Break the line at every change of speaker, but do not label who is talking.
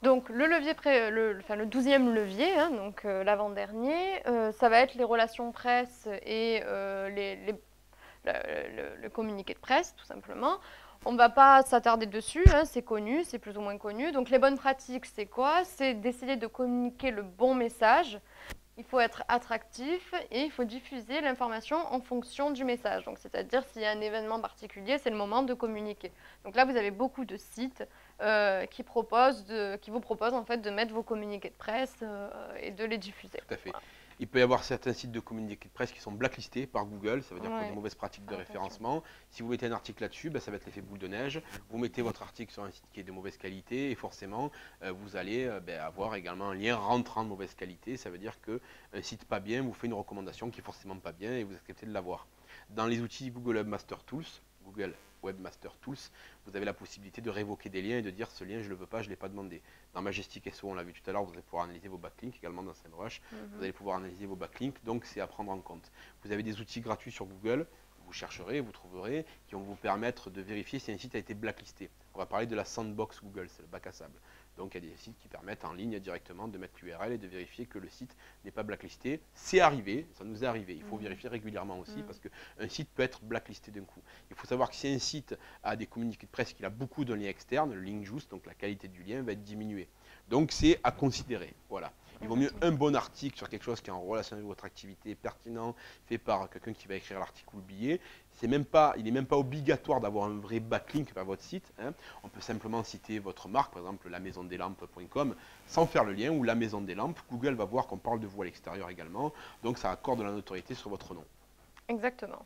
Donc le levier, enfin, le 12e levier, hein, donc l'avant-dernier, ça va être les relations presse et le communiqué de presse, tout simplement. On ne va pas s'attarder dessus, hein, c'est connu, c'est plus ou moins connu. Donc les bonnes pratiques, c'est quoi? C'est d'essayer de communiquer le bon message. Il faut être attractif et il faut diffuser l'information en fonction du message. Donc, c'est-à-dire s'il y a un événement particulier, c'est le moment de communiquer. Donc là, vous avez beaucoup de sites qui vous proposent en fait de mettre vos communiqués de presse et de les diffuser.
Tout à fait.
Voilà.
Il peut y avoir certains sites de communiqués de presse qui sont blacklistés par Google, ça veut dire pour des
Ouais,
mauvaises pratiques de
faire attention.
référencement. Si vous mettez un article là-dessus, ben, ça va être l'effet boule de neige. Vous mettez votre article sur un site qui est de mauvaise qualité et forcément, vous allez ben, avoir également un lien rentrant de mauvaise qualité. Ça veut dire qu'un site pas bien vous fait une recommandation qui est forcément pas bien et vous acceptez de l'avoir. Dans les outils Google Webmaster Tools, Google Webmaster Tools, vous avez la possibilité de révoquer des liens et de dire ce lien je ne le veux pas, je ne l'ai pas demandé. Dans Majestic SEO, on l'a vu tout à l'heure, vous allez pouvoir analyser vos backlinks, également dans SEMrush, vous allez pouvoir analyser vos backlinks, donc c'est à prendre en compte. Vous avez des outils gratuits sur Google, vous chercherez, vous trouverez, qui vont vous permettre de vérifier si un site a été blacklisté. On va parler de la sandbox Google, c'est le bac à sable. Donc il y a des sites qui permettent en ligne directement de mettre l'URL et de vérifier que le site n'est pas blacklisté. C'est arrivé, ça nous est arrivé. Il faut vérifier régulièrement aussi parce qu'un site peut être blacklisté d'un coup. Il faut savoir que si un site a des communiqués de presse qu'il a beaucoup de liens externes, le link juice, donc la qualité du lien va être diminuée. Donc c'est à considérer. Voilà. Il vaut mieux un bon article sur quelque chose qui est en relation avec votre activité, pertinent, fait par quelqu'un qui va écrire l'article ou le billet. Il n'est même pas obligatoire d'avoir un vrai backlink vers votre site. Hein. On peut simplement citer votre marque, par exemple lamaisondeslampes.com, sans faire le lien, ou la maison des lampes. Google va voir qu'on parle de vous à l'extérieur également, donc ça accorde de la notoriété sur votre nom.
Exactement.